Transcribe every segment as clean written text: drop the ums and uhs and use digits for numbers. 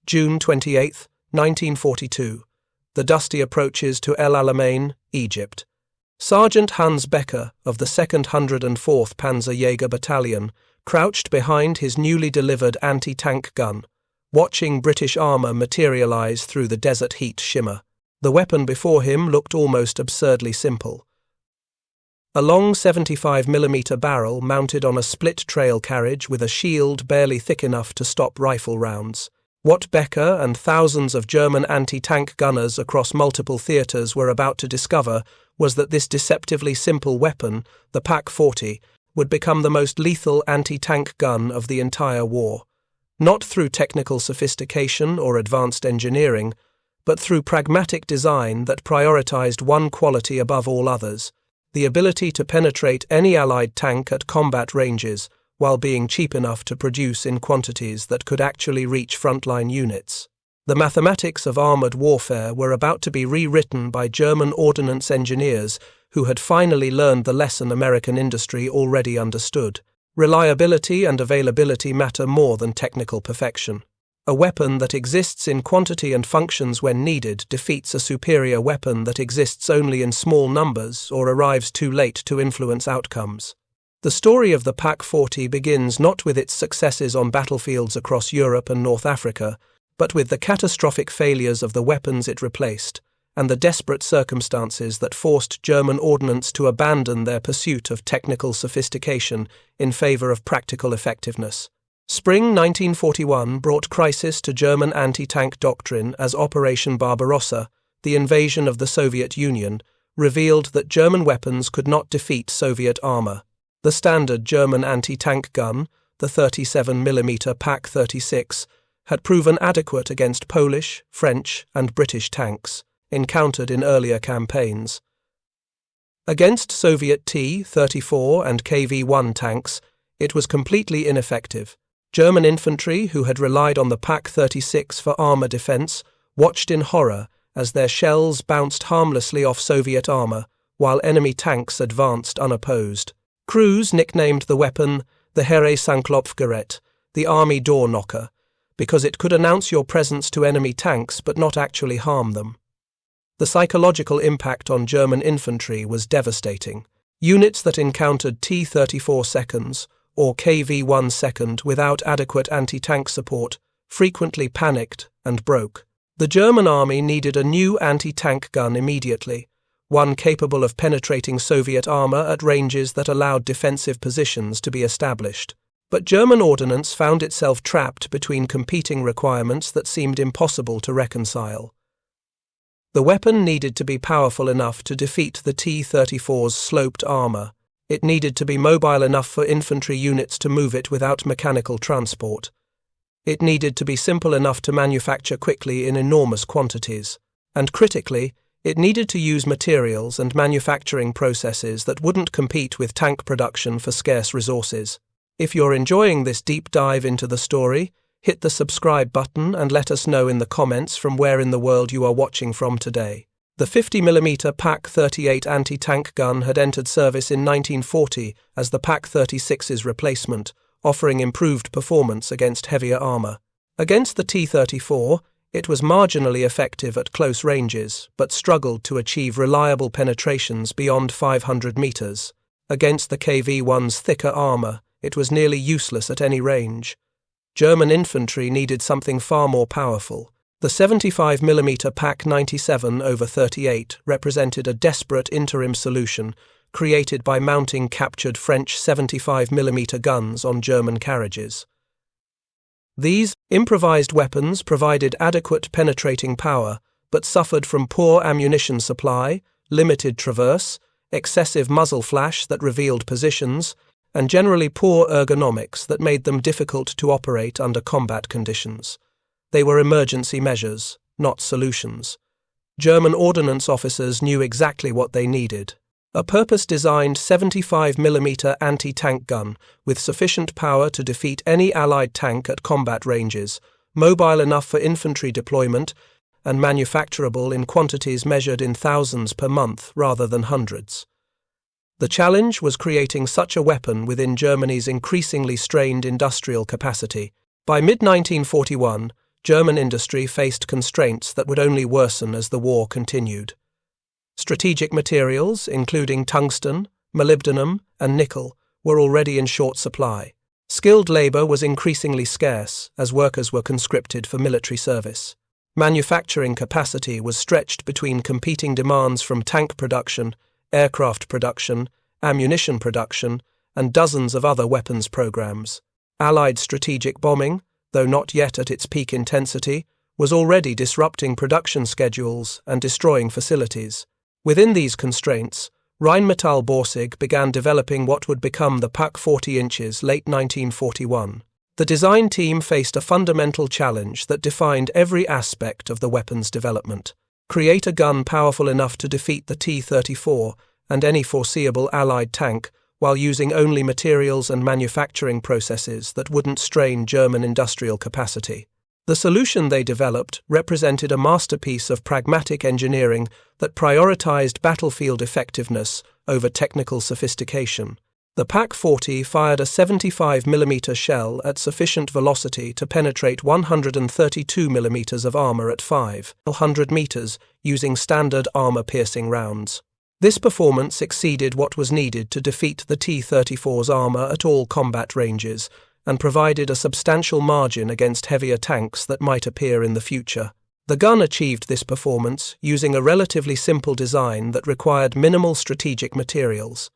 June 28, 1942. The dusty approaches to El Alamein, Egypt. Sergeant Hans Becker of the 2nd 104th Panzerjäger Battalion crouched behind his newly delivered anti-tank gun, watching British armour materialise through the desert heat shimmer. The weapon before him looked almost absurdly simple. A long 75mm barrel mounted on a split-trail carriage with a shield barely thick enough to stop rifle rounds. What Becker and thousands of German anti-tank gunners across multiple theatres were about to discover was that this deceptively simple weapon, the Pak-40, would become the most lethal anti-tank gun of the entire war. Not through technical sophistication or advanced engineering, but through pragmatic design that prioritised one quality above all others: the ability to penetrate any Allied tank at combat ranges, while being cheap enough to produce in quantities that could actually reach frontline units. The mathematics of armoured warfare were about to be rewritten by German ordnance engineers who had finally learned the lesson American industry already understood. Reliability and availability matter more than technical perfection. A weapon that exists in quantity and functions when needed defeats a superior weapon that exists only in small numbers or arrives too late to influence outcomes. The story of the Pak-40 begins not with its successes on battlefields across Europe and North Africa, but with the catastrophic failures of the weapons it replaced, and the desperate circumstances that forced German ordnance to abandon their pursuit of technical sophistication in favour of practical effectiveness. Spring 1941 brought crisis to German anti-tank doctrine as Operation Barbarossa, the invasion of the Soviet Union, revealed that German weapons could not defeat Soviet armour. The standard German anti-tank gun, the 37mm Pak-36, had proven adequate against Polish, French, and British tanks, encountered in earlier campaigns. Against Soviet T-34 and KV-1 tanks, it was completely ineffective. German infantry, who had relied on the Pak-36 for armour defence, watched in horror as their shells bounced harmlessly off Soviet armour, while enemy tanks advanced unopposed. Crews nicknamed the weapon the Heeresangklopfgerät, the army door knocker, because it could announce your presence to enemy tanks but not actually harm them. The psychological impact on German infantry was devastating. Units that encountered T-34 seconds or KV-1 second without adequate anti-tank support frequently panicked and broke. The German army needed a new anti-tank gun immediately, one capable of penetrating Soviet armour at ranges that allowed defensive positions to be established. But German ordnance found itself trapped between competing requirements that seemed impossible to reconcile. The weapon needed to be powerful enough to defeat the T-34's sloped armour. It needed to be mobile enough for infantry units to move it without mechanical transport. It needed to be simple enough to manufacture quickly in enormous quantities. And critically, it needed to use materials and manufacturing processes that wouldn't compete with tank production for scarce resources. If you're enjoying this deep dive into the story, hit the subscribe button and let us know in the comments from where in the world you are watching from today. The 50mm Pak-38 anti-tank gun had entered service in 1940 as the Pak-36's replacement, offering improved performance against heavier armour. Against the T-34, it was marginally effective at close ranges, but struggled to achieve reliable penetrations beyond 500 metres. Against the KV-1's thicker armour, it was nearly useless at any range. German infantry needed something far more powerful. The 75mm Pak-97/38 represented a desperate interim solution created by mounting captured French 75mm guns on German carriages. These improvised weapons provided adequate penetrating power, but suffered from poor ammunition supply, limited traverse, excessive muzzle flash that revealed positions, and generally poor ergonomics that made them difficult to operate under combat conditions. They were emergency measures, not solutions. German ordnance officers knew exactly what they needed: a purpose-designed 75mm anti-tank gun with sufficient power to defeat any Allied tank at combat ranges, mobile enough for infantry deployment, and manufacturable in quantities measured in thousands per month rather than hundreds. The challenge was creating such a weapon within Germany's increasingly strained industrial capacity. By mid-1941, German industry faced constraints that would only worsen as the war continued. Strategic materials, including tungsten, molybdenum, and nickel, were already in short supply. Skilled labor was increasingly scarce as workers were conscripted for military service. Manufacturing capacity was stretched between competing demands from tank production, aircraft production, ammunition production, and dozens of other weapons programs. Allied strategic bombing, though not yet at its peak intensity, was already disrupting production schedules and destroying facilities. Within these constraints, Rheinmetall-Borsig began developing what would become the PaK 40 inches late 1941. The design team faced a fundamental challenge that defined every aspect of the weapons development. Create a gun powerful enough to defeat the T-34 and any foreseeable Allied tank while using only materials and manufacturing processes that wouldn't strain German industrial capacity. The solution they developed represented a masterpiece of pragmatic engineering that prioritized battlefield effectiveness over technical sophistication. The PaK 40 fired a 75mm shell at sufficient velocity to penetrate 132mm of armor at 500 meters using standard armor-piercing rounds. This performance exceeded what was needed to defeat the T-34's armor at all combat ranges, and provided a substantial margin against heavier tanks that might appear in the future. The gun achieved this performance using a relatively simple design that required minimal strategic materials.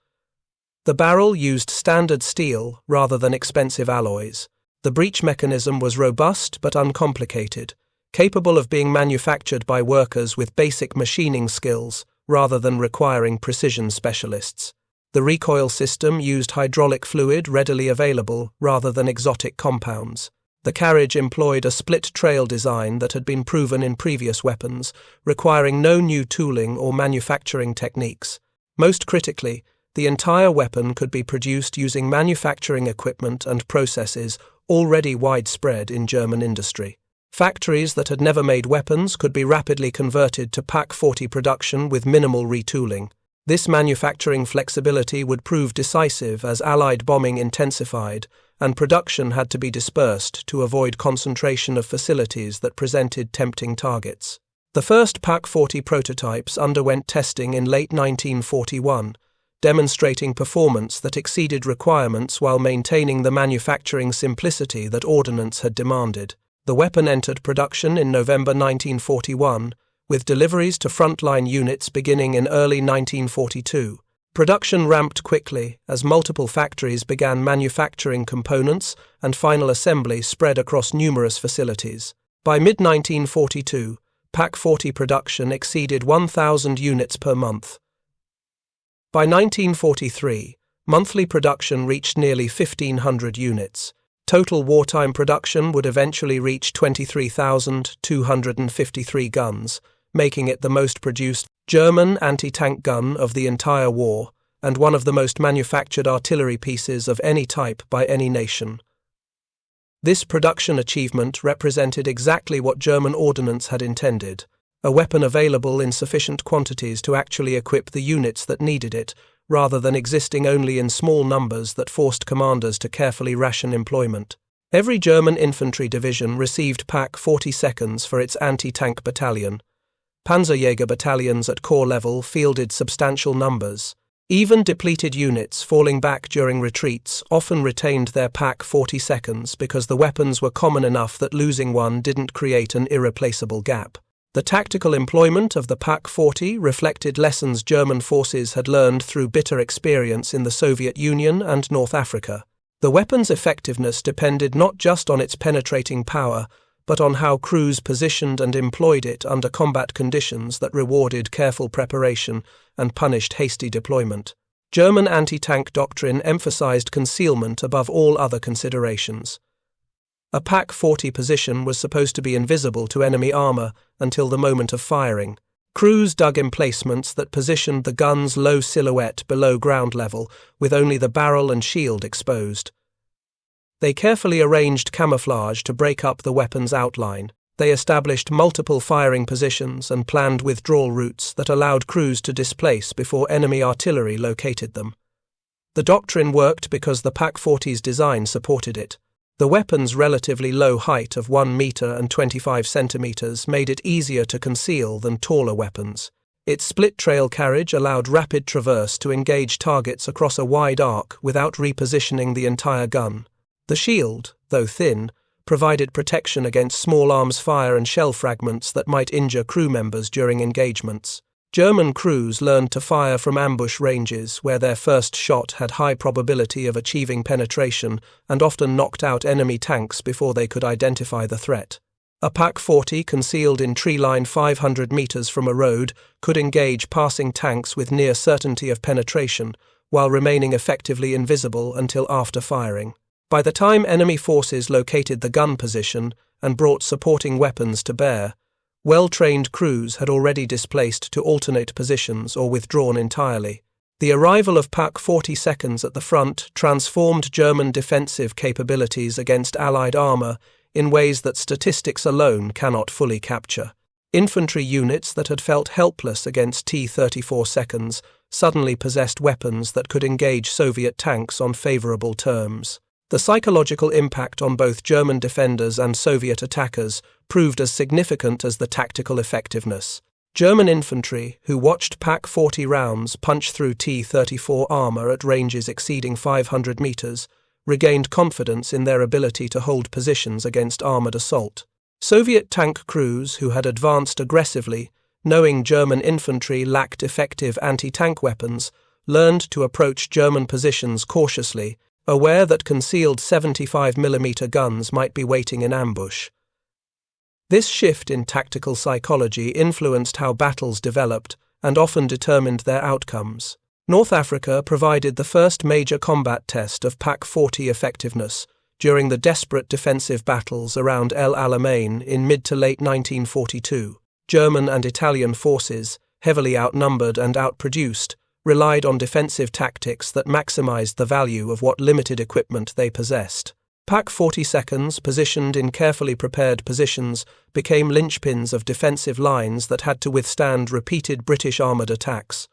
The barrel used standard steel rather than expensive alloys. The breech mechanism was robust but uncomplicated, capable of being manufactured by workers with basic machining skills rather than requiring precision specialists. The recoil system used hydraulic fluid readily available rather than exotic compounds. The carriage employed a split trail design that had been proven in previous weapons, requiring no new tooling or manufacturing techniques. Most critically, the entire weapon could be produced using manufacturing equipment and processes already widespread in German industry. Factories that had never made weapons could be rapidly converted to PaK 40 production with minimal retooling. This manufacturing flexibility would prove decisive as Allied bombing intensified and production had to be dispersed to avoid concentration of facilities that presented tempting targets. The first PaK 40 prototypes underwent testing in late 1941, demonstrating performance that exceeded requirements while maintaining the manufacturing simplicity that ordnance had demanded. The weapon entered production in November 1941, with deliveries to frontline units beginning in early 1942. Production ramped quickly as multiple factories began manufacturing components and final assembly spread across numerous facilities. By mid-1942, PaK 40 production exceeded 1,000 units per month. By 1943, monthly production reached nearly 1,500 units. Total wartime production would eventually reach 23,253 guns, making it the most produced German anti-tank gun of the entire war and one of the most manufactured artillery pieces of any type by any nation. This production achievement represented exactly what German ordnance had intended, a weapon available in sufficient quantities to actually equip the units that needed it, rather than existing only in small numbers that forced commanders to carefully ration employment. Every German infantry division received PaK 40 seconds for its anti-tank battalion. Panzerjäger battalions at corps level fielded substantial numbers. Even depleted units falling back during retreats often retained their PaK 40 seconds because the weapons were common enough that losing one didn't create an irreplaceable gap. The tactical employment of the PaK 40 reflected lessons German forces had learned through bitter experience in the Soviet Union and North Africa. The weapon's effectiveness depended not just on its penetrating power, but on how crews positioned and employed it under combat conditions that rewarded careful preparation and punished hasty deployment. German anti-tank doctrine emphasized concealment above all other considerations. A PaK 40 position was supposed to be invisible to enemy armor until the moment of firing. Crews dug emplacements that positioned the gun's low silhouette below ground level, with only the barrel and shield exposed. They carefully arranged camouflage to break up the weapon's outline. They established multiple firing positions and planned withdrawal routes that allowed crews to displace before enemy artillery located them. The doctrine worked because the PaK 40's design supported it. The weapon's relatively low height of 1 meter and 25 centimeters made it easier to conceal than taller weapons. Its split-trail carriage allowed rapid traverse to engage targets across a wide arc without repositioning the entire gun. The shield, though thin, provided protection against small arms fire and shell fragments that might injure crew members during engagements. German crews learned to fire from ambush ranges where their first shot had high probability of achieving penetration and often knocked out enemy tanks before they could identify the threat. A Pak-40 concealed in tree line 500 meters from a road could engage passing tanks with near certainty of penetration while remaining effectively invisible until after firing. By the time enemy forces located the gun position and brought supporting weapons to bear, well-trained crews had already displaced to alternate positions or withdrawn entirely. The arrival of Pak-40 seconds at the front transformed German defensive capabilities against Allied armor in ways that statistics alone cannot fully capture. Infantry units that had felt helpless against T-34 seconds suddenly possessed weapons that could engage Soviet tanks on favorable terms. The psychological impact on both German defenders and Soviet attackers proved as significant as the tactical effectiveness. German infantry, who watched Pak-40 rounds punch through T-34 armor at ranges exceeding 500 meters, regained confidence in their ability to hold positions against armored assault. Soviet tank crews who had advanced aggressively, knowing German infantry lacked effective anti-tank weapons, learned to approach German positions cautiously, aware that concealed 75mm guns might be waiting in ambush. This shift in tactical psychology influenced how battles developed and often determined their outcomes. North Africa provided the first major combat test of Pak-40 effectiveness during the desperate defensive battles around El Alamein in mid to late 1942. German and Italian forces, heavily outnumbered and outproduced, relied on defensive tactics that maximized the value of what limited equipment they possessed. Pak-40 seconds, positioned in carefully prepared positions, became linchpins of defensive lines that had to withstand repeated British armoured attacks.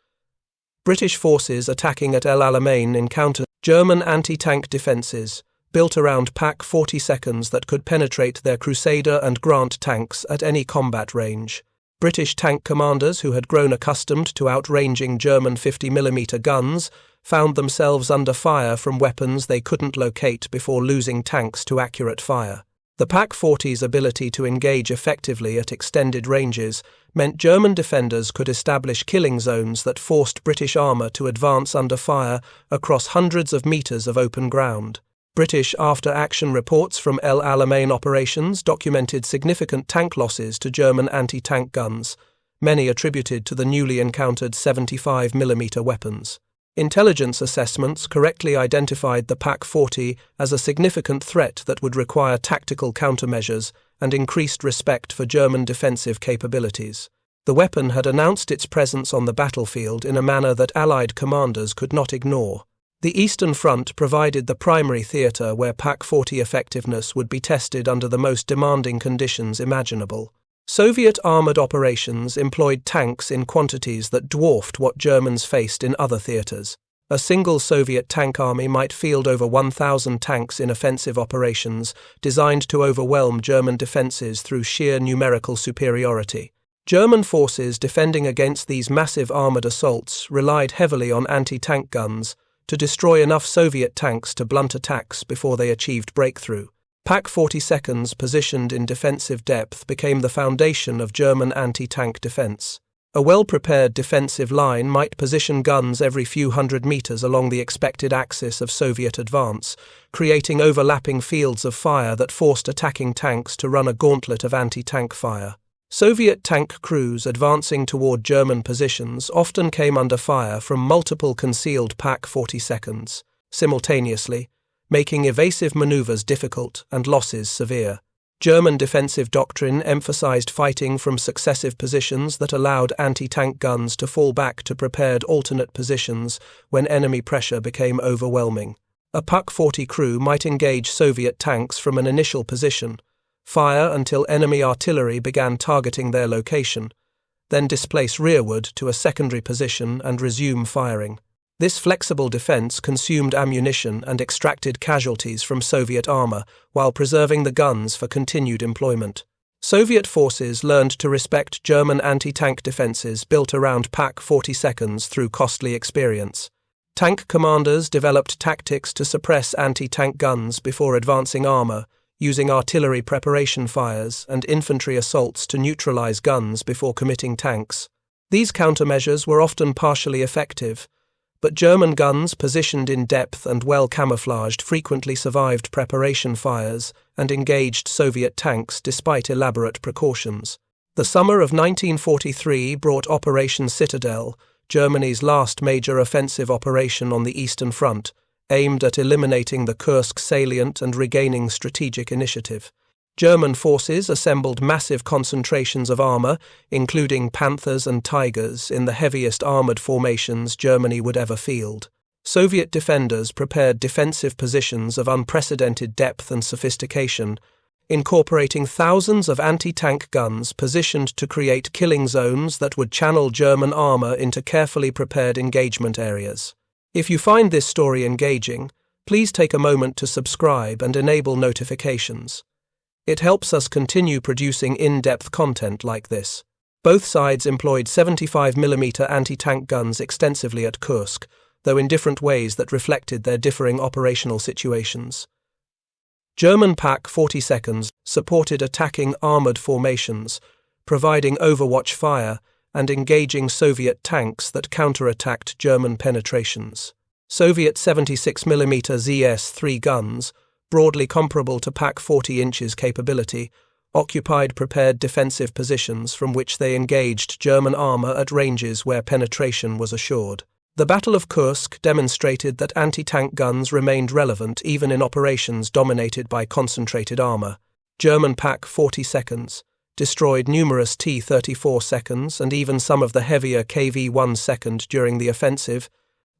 British forces attacking at El Alamein encountered German anti-tank defences, built around Pak-40 seconds that could penetrate their Crusader and Grant tanks at any combat range. British tank commanders who had grown accustomed to outranging German 50mm guns found themselves under fire from weapons they couldn't locate before losing tanks to accurate fire. The Pak-40's ability to engage effectively at extended ranges meant German defenders could establish killing zones that forced British armour to advance under fire across hundreds of metres of open ground. British after-action reports from El Alamein operations documented significant tank losses to German anti-tank guns, many attributed to the newly encountered 75mm weapons. Intelligence assessments correctly identified the Pak-40 as a significant threat that would require tactical countermeasures and increased respect for German defensive capabilities. The weapon had announced its presence on the battlefield in a manner that Allied commanders could not ignore. The Eastern Front provided the primary theatre where Pak-40 effectiveness would be tested under the most demanding conditions imaginable. Soviet armoured operations employed tanks in quantities that dwarfed what Germans faced in other theatres. A single Soviet tank army might field over 1,000 tanks in offensive operations designed to overwhelm German defences through sheer numerical superiority. German forces defending against these massive armoured assaults relied heavily on anti-tank guns to destroy enough Soviet tanks to blunt attacks before they achieved breakthrough. Pak-40 seconds positioned in defensive depth became the foundation of German anti-tank defense. A well-prepared defensive line might position guns every few hundred meters along the expected axis of Soviet advance, creating overlapping fields of fire that forced attacking tanks to run a gauntlet of anti-tank fire. Soviet tank crews advancing toward German positions often came under fire from multiple concealed Pak-40 seconds, simultaneously, making evasive maneuvers difficult and losses severe. German defensive doctrine emphasized fighting from successive positions that allowed anti-tank guns to fall back to prepared alternate positions when enemy pressure became overwhelming. A Pak-40 crew might engage Soviet tanks from an initial position, fire until enemy artillery began targeting their location, then displace rearward to a secondary position and resume firing. This flexible defense consumed ammunition and extracted casualties from Soviet armor while preserving the guns for continued employment. Soviet forces learned to respect German anti-tank defenses built around Pak-42s through costly experience. Tank commanders developed tactics to suppress anti-tank guns before advancing armor, using artillery preparation fires and infantry assaults to neutralize guns before committing tanks. These countermeasures were often partially effective, but German guns positioned in depth and well camouflaged frequently survived preparation fires and engaged Soviet tanks despite elaborate precautions. The summer of 1943 brought Operation Citadel, Germany's last major offensive operation on the Eastern Front, aimed at eliminating the Kursk salient and regaining strategic initiative. German forces assembled massive concentrations of armor, including Panthers and Tigers, in the heaviest armored formations Germany would ever field. Soviet defenders prepared defensive positions of unprecedented depth and sophistication, incorporating thousands of anti-tank guns positioned to create killing zones that would channel German armor into carefully prepared engagement areas. If you find this story engaging, please take a moment to subscribe and enable notifications. It helps us continue producing in-depth content like this. Both sides employed 75mm anti-tank guns extensively at Kursk, though in different ways that reflected their differing operational situations. German Pak-42s supported attacking armored formations, providing overwatch fire and engaging Soviet tanks that counterattacked German penetrations. Soviet 76mm ZS-3 guns, broadly comparable to Pak-40 inches capability, occupied prepared defensive positions from which they engaged German armor at ranges where penetration was assured. The Battle of Kursk demonstrated that anti-tank guns remained relevant even in operations dominated by concentrated armor. German Pak-42s destroyed numerous T-34s and even some of the heavier KV-1 during the offensive,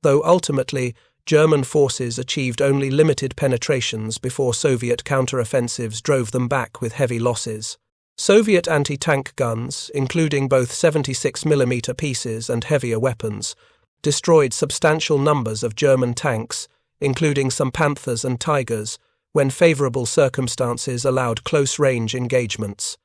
though ultimately German forces achieved only limited penetrations before Soviet counteroffensives drove them back with heavy losses. Soviet anti-tank guns, including both 76mm pieces and heavier weapons, destroyed substantial numbers of German tanks, including some Panthers and Tigers, when favorable circumstances allowed close-range engagements.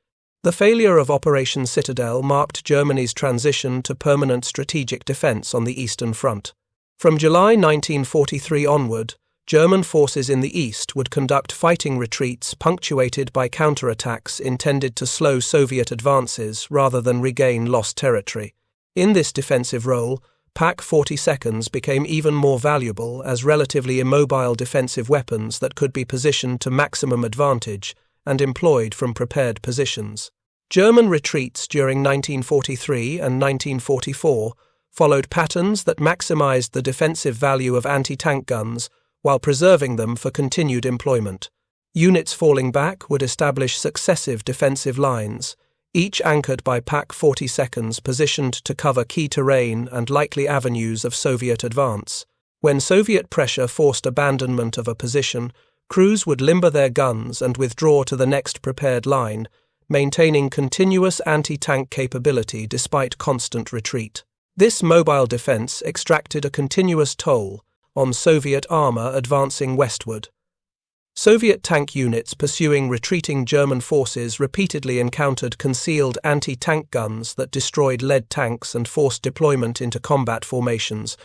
The failure of Operation Citadel marked Germany's transition to permanent strategic defense on the Eastern Front. From July 1943 onward, German forces in the east would conduct fighting retreats punctuated by counterattacks intended to slow Soviet advances rather than regain lost territory. In this defensive role, Pak-42s became even more valuable as relatively immobile defensive weapons that could be positioned to maximum advantage and employed from prepared positions. German retreats during 1943 and 1944 followed patterns that maximized the defensive value of anti-tank guns while preserving them for continued employment. Units falling back would establish successive defensive lines, each anchored by Pak-42s positioned to cover key terrain and likely avenues of Soviet advance. When Soviet pressure forced abandonment of a position, crews would limber their guns and withdraw to the next prepared line, maintaining continuous anti-tank capability despite constant retreat. This mobile defense extracted a continuous toll on Soviet armor advancing westward. Soviet tank units pursuing retreating German forces repeatedly encountered concealed anti-tank guns that destroyed lead tanks and forced deployment into combat formations,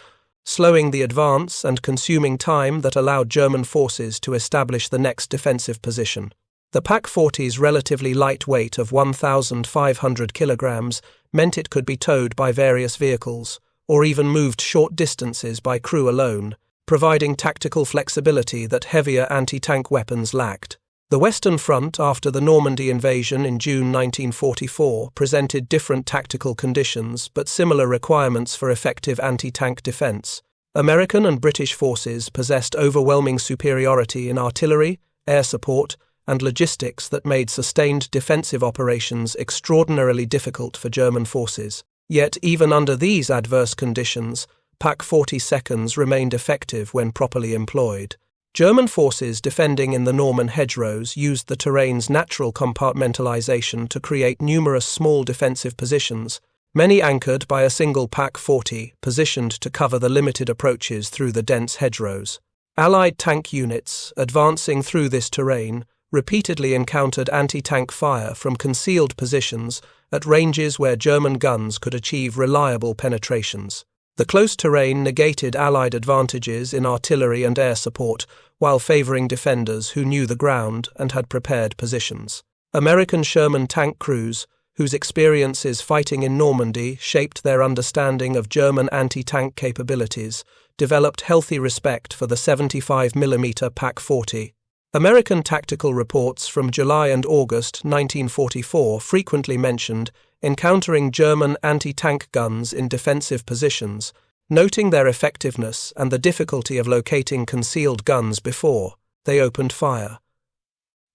slowing the advance and consuming time that allowed German forces to establish the next defensive position. The Pak-40's relatively light weight of 1,500 kilograms meant it could be towed by various vehicles, or even moved short distances by crew alone, providing tactical flexibility that heavier anti-tank weapons lacked. The Western Front after the Normandy invasion in June 1944 presented different tactical conditions but similar requirements for effective anti-tank defense. American and British forces possessed overwhelming superiority in artillery, air support, and logistics that made sustained defensive operations extraordinarily difficult for German forces. Yet even under these adverse conditions, Pak-42s remained effective when properly employed. German forces defending in the Norman hedgerows used the terrain's natural compartmentalization to create numerous small defensive positions, many anchored by a single Pak-40 positioned to cover the limited approaches through the dense hedgerows. Allied tank units, advancing through this terrain, repeatedly encountered anti-tank fire from concealed positions at ranges where German guns could achieve reliable penetrations. The close terrain negated Allied advantages in artillery and air support, while favoring defenders who knew the ground and had prepared positions. American Sherman tank crews, whose experiences fighting in Normandy shaped their understanding of German anti-tank capabilities, developed healthy respect for the 75mm Pak-40. American tactical reports from July and August 1944 frequently mentioned encountering German anti-tank guns in defensive positions, noting their effectiveness and the difficulty of locating concealed guns before they opened fire.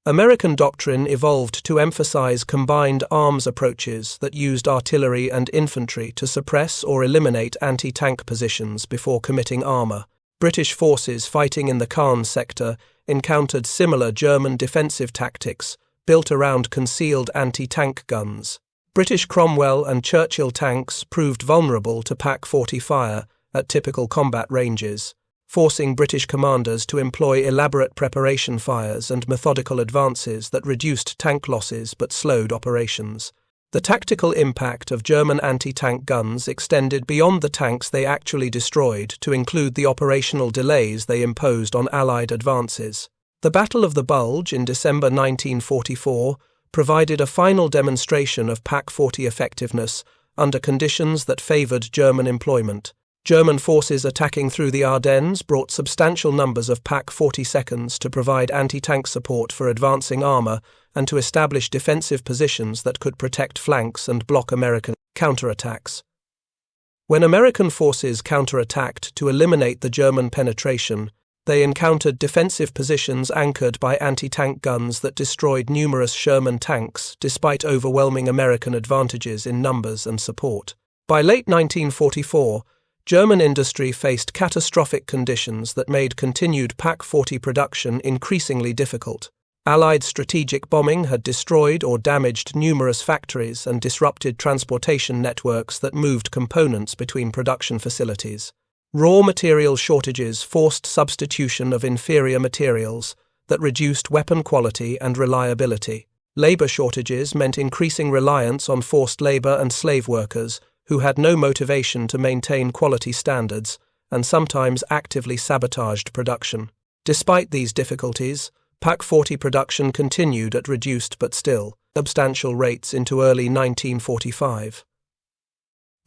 American doctrine evolved to emphasize combined arms approaches that used artillery and infantry to suppress or eliminate anti-tank positions before committing armor. British forces fighting in the Cairns sector encountered similar German defensive tactics built around concealed anti-tank guns. British Cromwell and Churchill tanks proved vulnerable to Pak-40 fire at typical combat ranges, forcing British commanders to employ elaborate preparation fires and methodical advances that reduced tank losses but slowed operations. The tactical impact of German anti-tank guns extended beyond the tanks they actually destroyed to include the operational delays they imposed on Allied advances. The Battle of the Bulge in December 1944 provided a final demonstration of Pak-40 effectiveness under conditions that favored German employment. German forces attacking through the Ardennes brought substantial numbers of Pak-40 seconds to provide anti-tank support for advancing armor and to establish defensive positions that could protect flanks and block American counterattacks. When American forces counterattacked to eliminate the German penetration, they encountered defensive positions anchored by anti-tank guns that destroyed numerous Sherman tanks despite overwhelming American advantages in numbers and support. By late 1944, German industry faced catastrophic conditions that made continued Pak-40 production increasingly difficult. Allied strategic bombing had destroyed or damaged numerous factories and disrupted transportation networks that moved components between production facilities. Raw material shortages forced substitution of inferior materials that reduced weapon quality and reliability. Labor shortages meant increasing reliance on forced labor and slave workers who had no motivation to maintain quality standards and sometimes actively sabotaged production. Despite these difficulties, Pak-40 production continued at reduced but still substantial rates into early 1945.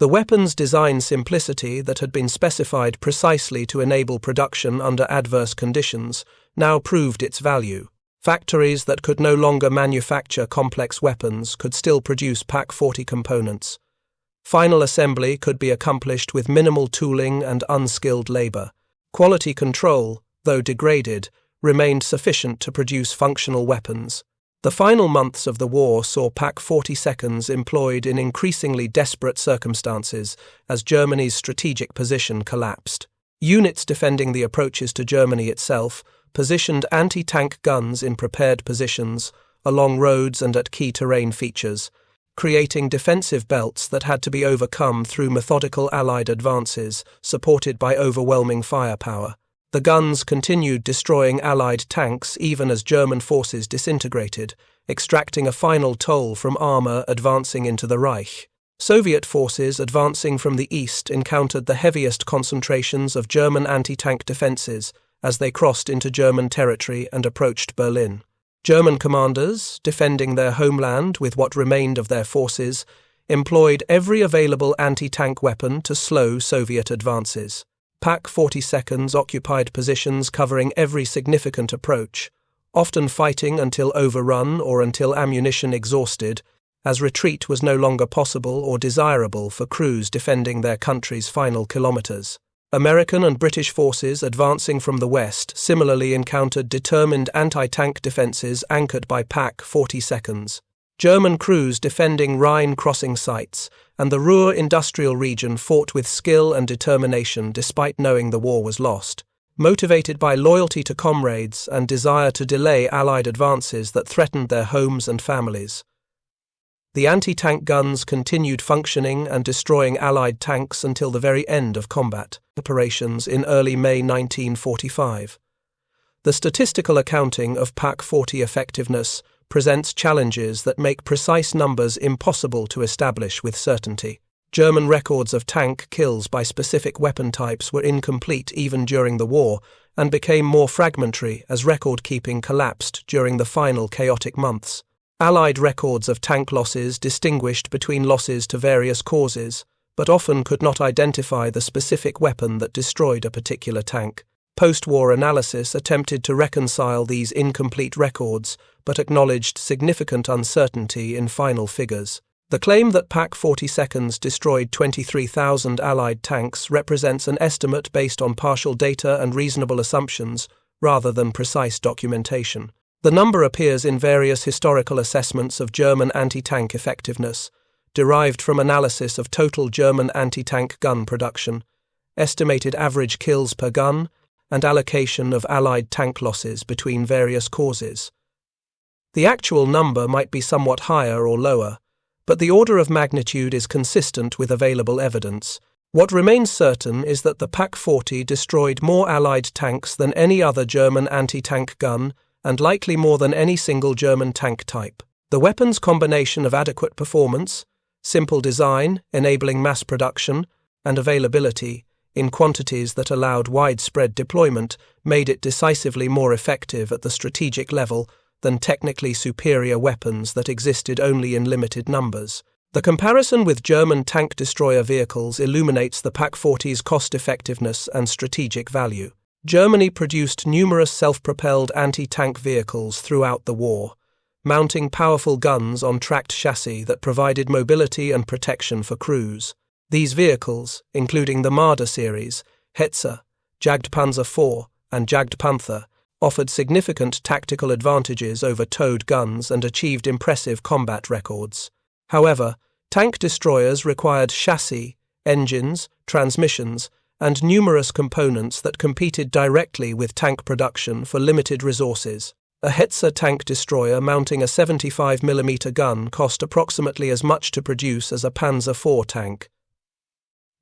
The weapon's design simplicity that had been specified precisely to enable production under adverse conditions now proved its value. Factories that could no longer manufacture complex weapons could still produce Pak-40 components. Final assembly could be accomplished with minimal tooling and unskilled labor. Quality control, though degraded, remained sufficient to produce functional weapons. The final months of the war saw Pak-40 seconds employed in increasingly desperate circumstances as Germany's strategic position collapsed. Units defending the approaches to Germany itself positioned anti-tank guns in prepared positions, along roads and at key terrain features, creating defensive belts that had to be overcome through methodical Allied advances, supported by overwhelming firepower. The guns continued destroying Allied tanks even as German forces disintegrated, extracting a final toll from armor advancing into the Reich. Soviet forces advancing from the east encountered the heaviest concentrations of German anti-tank defenses as they crossed into German territory and approached Berlin. German commanders, defending their homeland with what remained of their forces, employed every available anti-tank weapon to slow Soviet advances. Pak-40 seconds occupied positions covering every significant approach, often fighting until overrun or until ammunition exhausted, as retreat was no longer possible or desirable for crews defending their country's final kilometers. American and British forces advancing from the west similarly encountered determined anti-tank defenses anchored by Pak-40 seconds. German crews defending Rhine crossing sites and the Ruhr industrial region fought with skill and determination despite knowing the war was lost. Motivated by loyalty to comrades and desire to delay Allied advances that threatened their homes and families. The anti-tank guns continued functioning and destroying Allied tanks until the very end of combat operations in early May 1945. The statistical accounting of PaK-40 effectiveness presents challenges that make precise numbers impossible to establish with certainty. German records of tank kills by specific weapon types were incomplete even during the war and became more fragmentary as record-keeping collapsed during the final chaotic months. Allied records of tank losses distinguished between losses to various causes, but often could not identify the specific weapon that destroyed a particular tank. Post-war analysis attempted to reconcile these incomplete records, but acknowledged significant uncertainty in final figures. The claim that PaK-40 seconds destroyed 23,000 Allied tanks represents an estimate based on partial data and reasonable assumptions, rather than precise documentation. The number appears in various historical assessments of German anti-tank effectiveness, derived from analysis of total German anti-tank gun production, estimated average kills per gun, and allocation of Allied tank losses between various causes. The actual number might be somewhat higher or lower, but the order of magnitude is consistent with available evidence. What remains certain is that the PaK-40 destroyed more Allied tanks than any other German anti-tank gun, and likely more than any single German tank type. The weapon's combination of adequate performance, simple design, enabling mass production, and availability, in quantities that allowed widespread deployment, made it decisively more effective at the strategic level than technically superior weapons that existed only in limited numbers. The comparison with German tank destroyer vehicles illuminates the PaK-40's cost-effectiveness and strategic value. Germany produced numerous self-propelled anti-tank vehicles throughout the war, mounting powerful guns on tracked chassis that provided mobility and protection for crews. These vehicles, including the Marder series, Hetzer, Jagdpanzer IV, and Jagdpanther, offered significant tactical advantages over towed guns and achieved impressive combat records. However, tank destroyers required chassis, engines, transmissions, and numerous components that competed directly with tank production for limited resources. A Hetzer tank destroyer mounting a 75mm gun cost approximately as much to produce as a Panzer IV tank.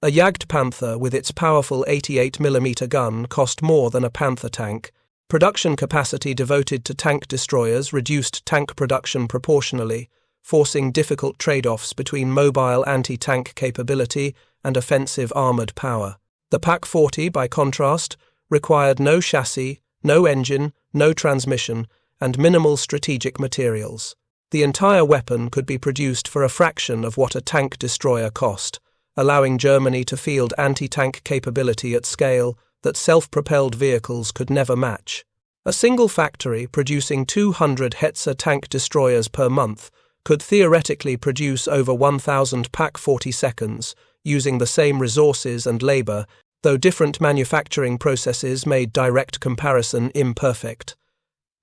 A Jagdpanther with its powerful 88mm gun cost more than a Panther tank. Production capacity devoted to tank destroyers reduced tank production proportionally, forcing difficult trade-offs between mobile anti-tank capability and offensive armoured power. The PaK-40, by contrast, required no chassis, no engine, no transmission, and minimal strategic materials. The entire weapon could be produced for a fraction of what a tank destroyer cost, allowing Germany to field anti-tank capability at scale that self-propelled vehicles could never match. A single factory producing 200 Hetzer tank destroyers per month could theoretically produce over 1,000 PaK-40 seconds, using the same resources and labour, though different manufacturing processes made direct comparison imperfect.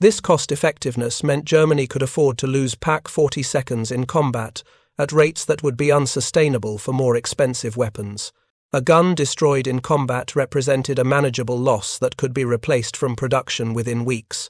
This cost-effectiveness meant Germany could afford to lose PaK-40 seconds in combat at rates that would be unsustainable for more expensive weapons. A gun destroyed in combat represented a manageable loss that could be replaced from production within weeks.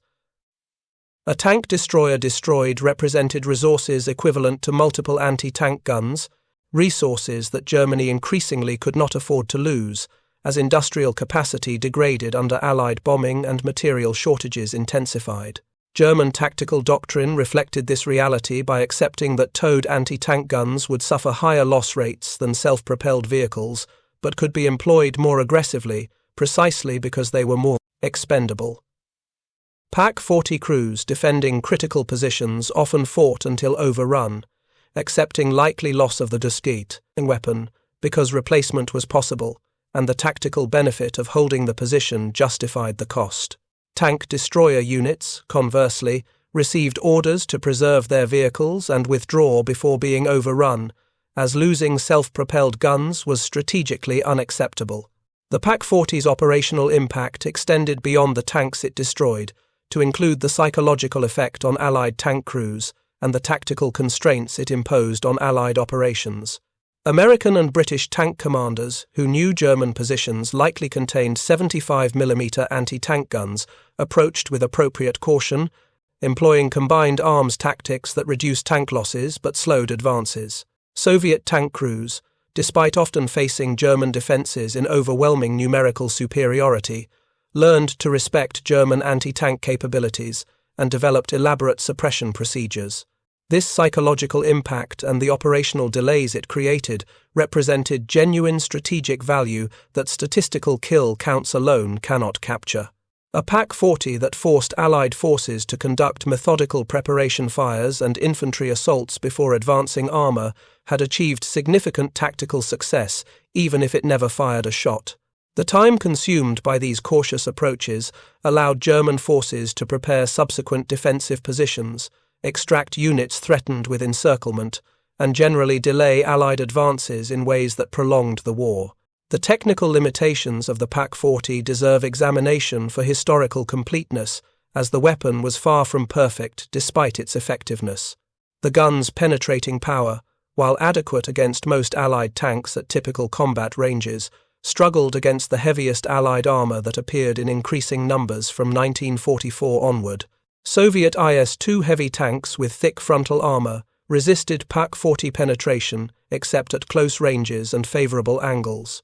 A tank destroyer destroyed represented resources equivalent to multiple anti-tank guns, resources that Germany increasingly could not afford to lose, as industrial capacity degraded under Allied bombing and material shortages intensified. German tactical doctrine reflected this reality by accepting that towed anti-tank guns would suffer higher loss rates than self-propelled vehicles, but could be employed more aggressively, precisely because they were more expendable. PaK-40 crews defending critical positions often fought until overrun, accepting likely loss of the Duskete weapon because replacement was possible, and the tactical benefit of holding the position justified the cost. Tank destroyer units, conversely, received orders to preserve their vehicles and withdraw before being overrun, as losing self-propelled guns was strategically unacceptable. The PaK-40's operational impact extended beyond the tanks it destroyed, to include the psychological effect on Allied tank crews and the tactical constraints it imposed on Allied operations. American and British tank commanders, who knew German positions likely contained 75mm anti-tank guns, approached with appropriate caution, employing combined arms tactics that reduced tank losses but slowed advances. Soviet tank crews, despite often facing German defenses in overwhelming numerical superiority, learned to respect German anti-tank capabilities and developed elaborate suppression procedures. This psychological impact and the operational delays it created represented genuine strategic value that statistical kill counts alone cannot capture. A PaK-40 that forced Allied forces to conduct methodical preparation fires and infantry assaults before advancing armor had achieved significant tactical success even if it never fired a shot. The time consumed by these cautious approaches allowed German forces to prepare subsequent defensive positions, extract units threatened with encirclement, and generally delay Allied advances in ways that prolonged the war. The technical limitations of the PaK-40 deserve examination for historical completeness, as the weapon was far from perfect despite its effectiveness. The gun's penetrating power, while adequate against most Allied tanks at typical combat ranges, struggled against the heaviest Allied armor that appeared in increasing numbers from 1944 onward. Soviet IS-2 heavy tanks with thick frontal armor resisted PaK-40 penetration except at close ranges and favorable angles.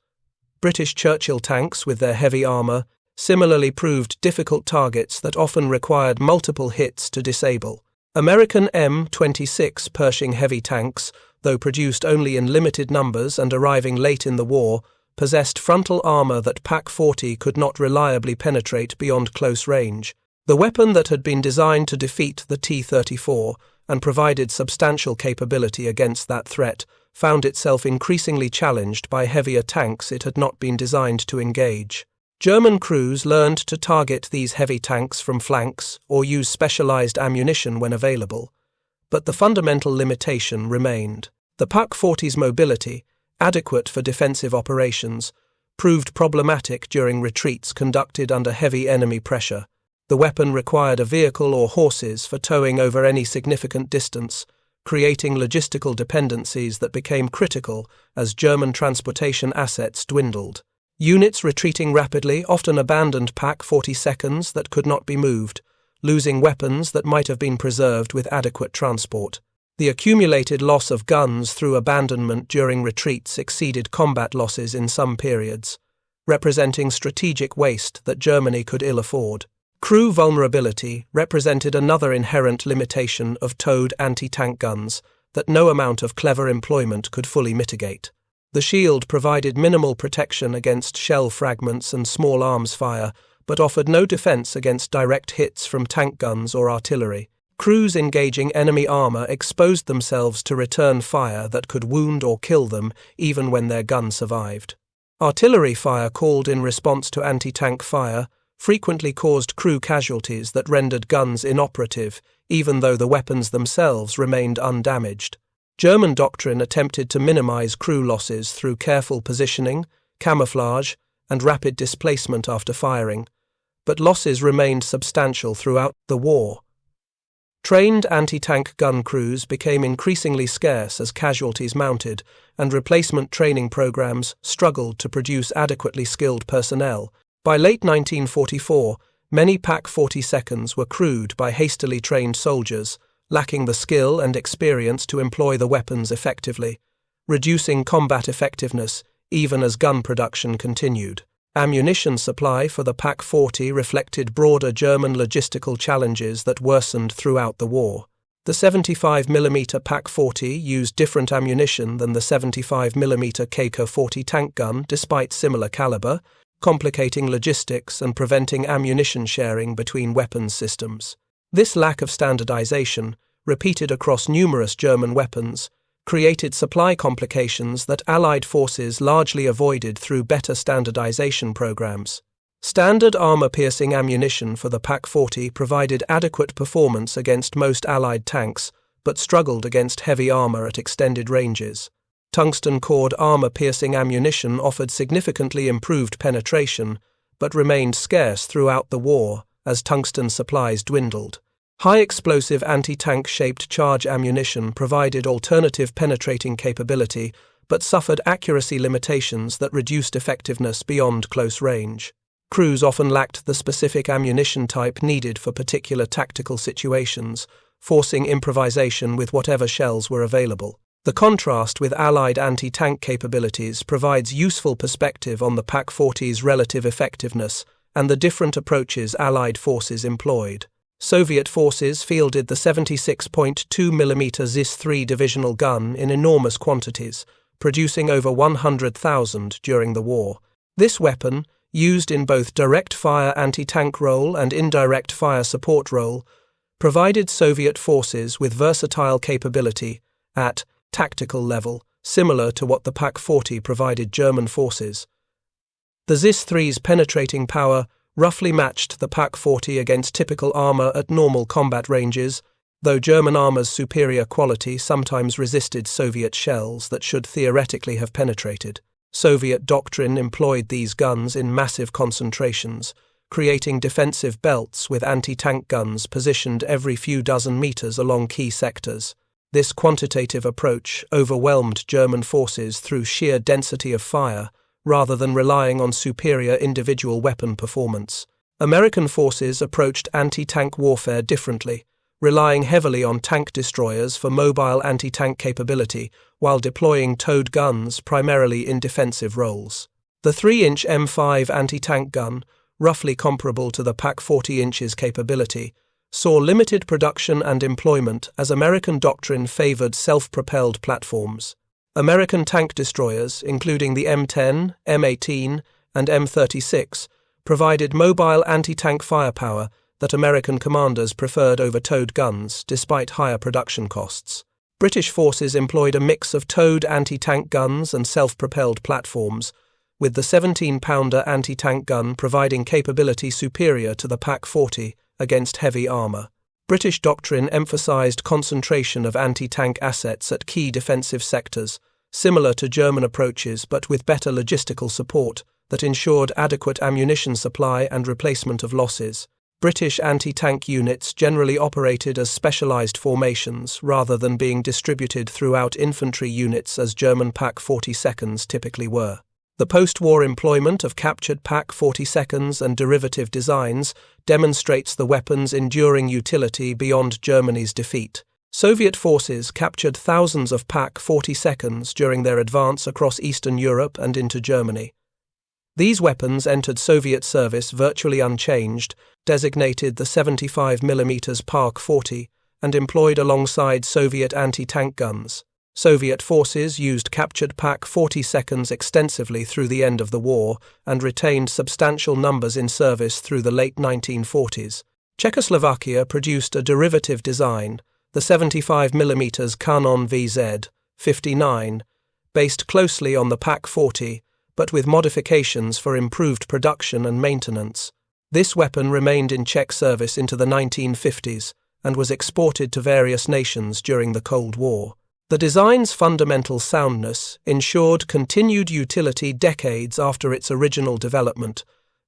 British Churchill tanks with their heavy armor similarly proved difficult targets that often required multiple hits to disable. American M26 Pershing heavy tanks, though produced only in limited numbers and arriving late in the war, possessed frontal armor that PaK-40 could not reliably penetrate beyond close range. The weapon that had been designed to defeat the T-34 and provided substantial capability against that threat found itself increasingly challenged by heavier tanks it had not been designed to engage. German crews learned to target these heavy tanks from flanks or use specialized ammunition when available, but the fundamental limitation remained. The PaK-40's mobility, adequate for defensive operations, proved problematic during retreats conducted under heavy enemy pressure. The weapon required a vehicle or horses for towing over any significant distance, creating logistical dependencies that became critical as German transportation assets dwindled. Units retreating rapidly often abandoned PaK-40 seconds that could not be moved, losing weapons that might have been preserved with adequate transport. The accumulated loss of guns through abandonment during retreats exceeded combat losses in some periods, representing strategic waste that Germany could ill afford. Crew vulnerability represented another inherent limitation of towed anti-tank guns that no amount of clever employment could fully mitigate. The shield provided minimal protection against shell fragments and small arms fire, but offered no defense against direct hits from tank guns or artillery. Crews engaging enemy armor exposed themselves to return fire that could wound or kill them even when their gun survived. Artillery fire called in response to anti-tank fire frequently caused crew casualties that rendered guns inoperative, even though the weapons themselves remained undamaged. German doctrine attempted to minimize crew losses through careful positioning, camouflage, and rapid displacement after firing, but losses remained substantial throughout the war. Trained anti-tank gun crews became increasingly scarce as casualties mounted, and replacement training programs struggled to produce adequately skilled personnel. By late 1944, many PaK-40 seconds were crewed by hastily trained soldiers, lacking the skill and experience to employ the weapons effectively, reducing combat effectiveness even as gun production continued. Ammunition supply for the PaK-40 reflected broader German logistical challenges that worsened throughout the war. The 75mm PaK-40 used different ammunition than the 75mm KK-40 tank gun despite similar caliber, complicating logistics and preventing ammunition sharing between weapons systems. This lack of standardization, repeated across numerous German weapons, created supply complications that Allied forces largely avoided through better standardization programs. Standard armor-piercing ammunition for the PaK-40 provided adequate performance against most Allied tanks, but struggled against heavy armor at extended ranges. Tungsten-cored armor-piercing ammunition offered significantly improved penetration, but remained scarce throughout the war as tungsten supplies dwindled. High-explosive anti-tank-shaped charge ammunition provided alternative penetrating capability, but suffered accuracy limitations that reduced effectiveness beyond close range. Crews often lacked the specific ammunition type needed for particular tactical situations, forcing improvisation with whatever shells were available. The contrast with Allied anti-tank capabilities provides useful perspective on the PaK-40's relative effectiveness and the different approaches Allied forces employed. Soviet forces fielded the 76.2 mm ZIS-3 divisional gun in enormous quantities, producing over 100,000 during the war. This weapon, used in both direct-fire anti-tank role and indirect fire support role, provided Soviet forces with versatile capability at tactical level, similar to what the PaK-40 provided German forces. The ZIS-3's penetrating power roughly matched the PaK-40 against typical armor at normal combat ranges, though German armor's superior quality sometimes resisted Soviet shells that should theoretically have penetrated. Soviet doctrine employed these guns in massive concentrations, creating defensive belts with anti-tank guns positioned every few dozen meters along key sectors. This quantitative approach overwhelmed German forces through sheer density of fire, rather than relying on superior individual weapon performance. American forces approached anti-tank warfare differently, relying heavily on tank destroyers for mobile anti-tank capability while deploying towed guns primarily in defensive roles. The 3-inch M5 anti-tank gun, roughly comparable to the PaK-40 inches capability, saw limited production and employment as American doctrine favored self-propelled platforms. American tank destroyers, including the M10, M18, and M36, provided mobile anti-tank firepower that American commanders preferred over towed guns, despite higher production costs. British forces employed a mix of towed anti-tank guns and self-propelled platforms, with the 17-pounder anti-tank gun providing capability superior to the PaK-40 against heavy armor. British doctrine emphasized concentration of anti-tank assets at key defensive sectors, similar to German approaches but with better logistical support that ensured adequate ammunition supply and replacement of losses. British anti-tank units generally operated as specialized formations rather than being distributed throughout infantry units as German PaK-42s typically were. The post-war employment of captured PaK-42s and derivative designs demonstrates the weapon's enduring utility beyond Germany's defeat. Soviet forces captured thousands of PaK-42s during their advance across Eastern Europe and into Germany. These weapons entered Soviet service virtually unchanged, designated the 75 mm PaK-40, and employed alongside Soviet anti-tank guns. Soviet forces used captured PaK-42s extensively through the end of the war and retained substantial numbers in service through the late 1940s. Czechoslovakia produced a derivative design, the 75 mm Canon VZ-59, based closely on the PaK-40, but with modifications for improved production and maintenance. This weapon remained in Czech service into the 1950s and was exported to various nations during the Cold War. The design's fundamental soundness ensured continued utility decades after its original development,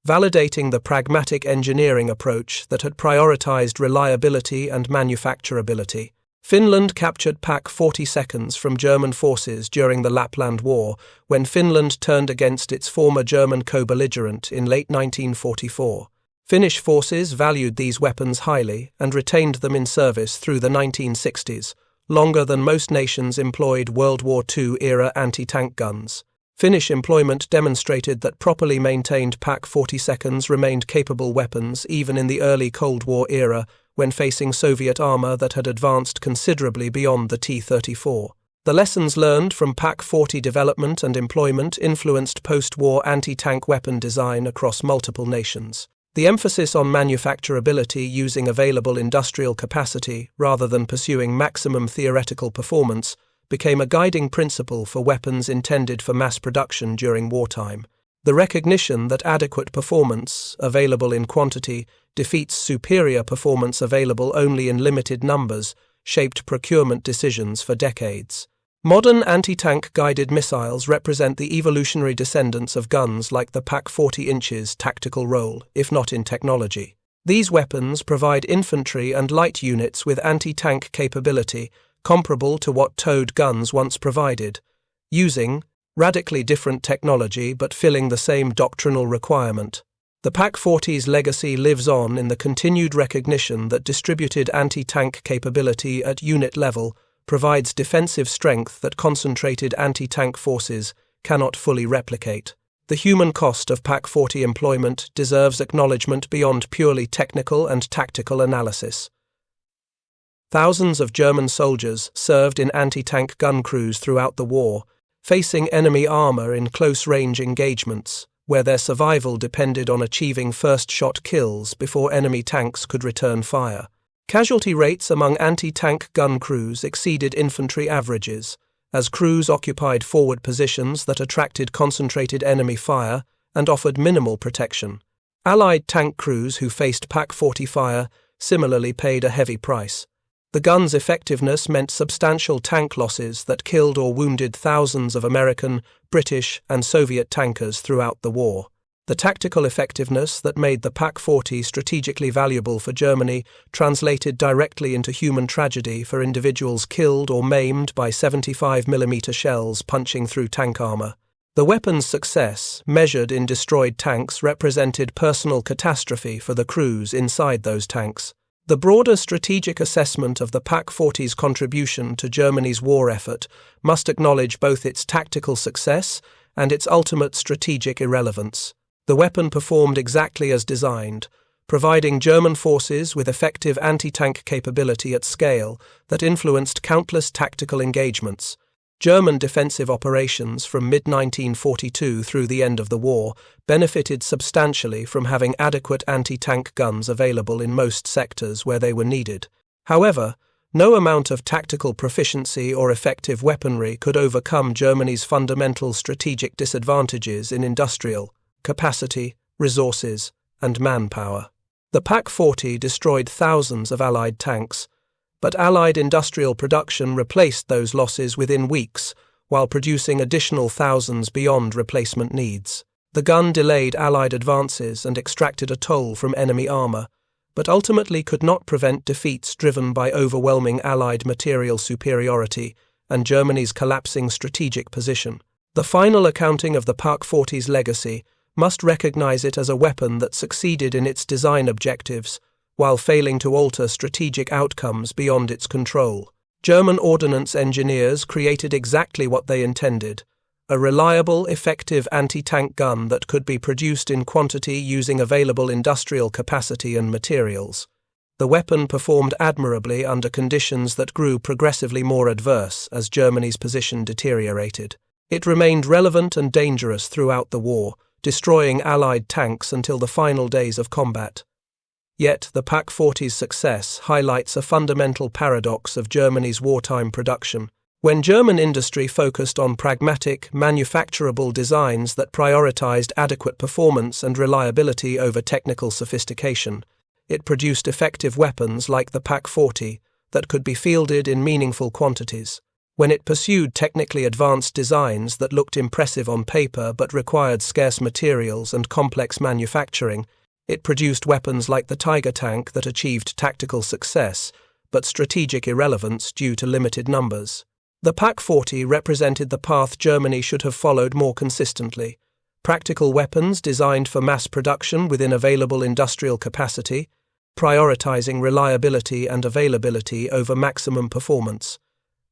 validating the pragmatic engineering approach that had prioritized reliability and manufacturability. Finland captured PaK-42s from German forces during the Lapland War, when Finland turned against its former German co-belligerent in late 1944. Finnish forces valued these weapons highly and retained them in service through the 1960s, longer than most nations employed World War II-era anti-tank guns. Finnish employment demonstrated that properly maintained PaK-42s remained capable weapons even in the early Cold War era when facing Soviet armor that had advanced considerably beyond the T-34. The lessons learned from PaK-40 development and employment influenced post-war anti-tank weapon design across multiple nations. The emphasis on manufacturability using available industrial capacity rather than pursuing maximum theoretical performance became a guiding principle for weapons intended for mass production during wartime. The recognition that adequate performance, available in quantity, defeats superior performance available only in limited numbers shaped procurement decisions for decades. Modern anti-tank guided missiles represent the evolutionary descendants of guns like the PaK-40 inches tactical role, if not in technology. These weapons provide infantry and light units with anti-tank capability comparable to what towed guns once provided, using radically different technology but filling the same doctrinal requirement. The PaK-40's legacy lives on in the continued recognition that distributed anti-tank capability at unit level provides defensive strength that concentrated anti-tank forces cannot fully replicate. The human cost of PaK-40 employment deserves acknowledgement beyond purely technical and tactical analysis. Thousands of German soldiers served in anti-tank gun crews throughout the war, facing enemy armor in close-range engagements, where their survival depended on achieving first-shot kills before enemy tanks could return fire. Casualty rates among anti-tank gun crews exceeded infantry averages, as crews occupied forward positions that attracted concentrated enemy fire and offered minimal protection. Allied tank crews who faced PaK-40 fire similarly paid a heavy price. The gun's effectiveness meant substantial tank losses that killed or wounded thousands of American, British, and Soviet tankers throughout the war. The tactical effectiveness that made the PaK-40 strategically valuable for Germany translated directly into human tragedy for individuals killed or maimed by 75mm shells punching through tank armor. The weapon's success, measured in destroyed tanks, represented personal catastrophe for the crews inside those tanks. The broader strategic assessment of the PaK-40's contribution to Germany's war effort must acknowledge both its tactical success and its ultimate strategic irrelevance. The weapon performed exactly as designed, providing German forces with effective anti-tank capability at scale that influenced countless tactical engagements. German defensive operations from mid-1942 through the end of the war benefited substantially from having adequate anti-tank guns available in most sectors where they were needed. However, no amount of tactical proficiency or effective weaponry could overcome Germany's fundamental strategic disadvantages in industrial capacity, resources, and manpower. The PaK-40 destroyed thousands of Allied tanks, but Allied industrial production replaced those losses within weeks, while producing additional thousands beyond replacement needs. The gun delayed Allied advances and extracted a toll from enemy armor, but ultimately could not prevent defeats driven by overwhelming Allied material superiority and Germany's collapsing strategic position. The final accounting of the PaK-40's legacy must recognize it as a weapon that succeeded in its design objectives, while failing to alter strategic outcomes beyond its control. German ordnance engineers created exactly what they intended: a reliable, effective anti-tank gun that could be produced in quantity using available industrial capacity and materials. The weapon performed admirably under conditions that grew progressively more adverse as Germany's position deteriorated. It remained relevant and dangerous throughout the war, destroying Allied tanks until the final days of combat. Yet the PaK-40's success highlights a fundamental paradox of Germany's wartime production. When German industry focused on pragmatic, manufacturable designs that prioritized adequate performance and reliability over technical sophistication, it produced effective weapons like the PaK-40 that could be fielded in meaningful quantities. When it pursued technically advanced designs that looked impressive on paper but required scarce materials and complex manufacturing, it produced weapons like the Tiger tank that achieved tactical success, but strategic irrelevance due to limited numbers. The PaK-40 represented the path Germany should have followed more consistently: practical weapons designed for mass production within available industrial capacity, prioritizing reliability and availability over maximum performance.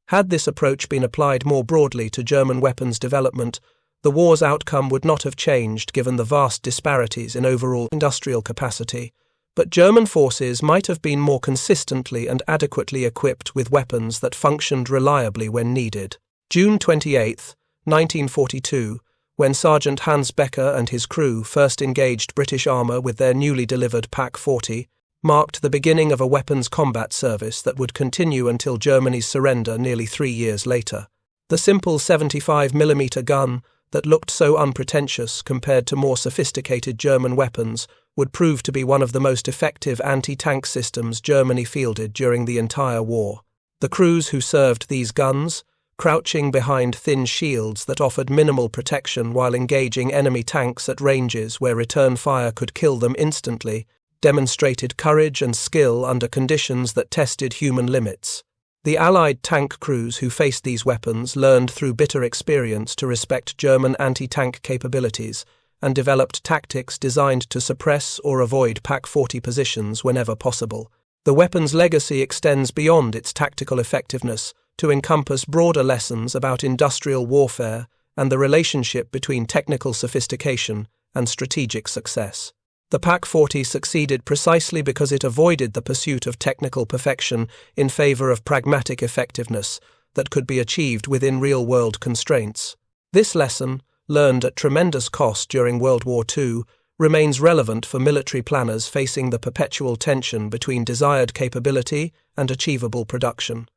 Had this approach been applied more broadly to German weapons development, the war's outcome would not have changed given the vast disparities in overall industrial capacity, but German forces might have been more consistently and adequately equipped with weapons that functioned reliably when needed. June 28, 1942, when Sergeant Hans Becker and his crew first engaged British armor with their newly delivered PaK-40, marked the beginning of a weapons combat service that would continue until Germany's surrender nearly 3 years later. The simple 75mm gun that looked so unpretentious compared to more sophisticated German weapons would prove to be one of the most effective anti-tank systems Germany fielded during the entire war. The crews who served these guns, crouching behind thin shields that offered minimal protection while engaging enemy tanks at ranges where return fire could kill them instantly, demonstrated courage and skill under conditions that tested human limits. The Allied tank crews who faced these weapons learned through bitter experience to respect German anti-tank capabilities and developed tactics designed to suppress or avoid Pak-40 positions whenever possible. The weapon's legacy extends beyond its tactical effectiveness to encompass broader lessons about industrial warfare and the relationship between technical sophistication and strategic success. The Pak-40 succeeded precisely because it avoided the pursuit of technical perfection in favor of pragmatic effectiveness that could be achieved within real-world constraints. This lesson, learned at tremendous cost during World War II, remains relevant for military planners facing the perpetual tension between desired capability and achievable production.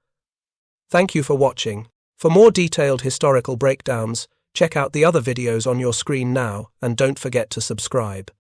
Thank you for watching. For more detailed historical breakdowns, check out the other videos on your screen now and don't forget to subscribe.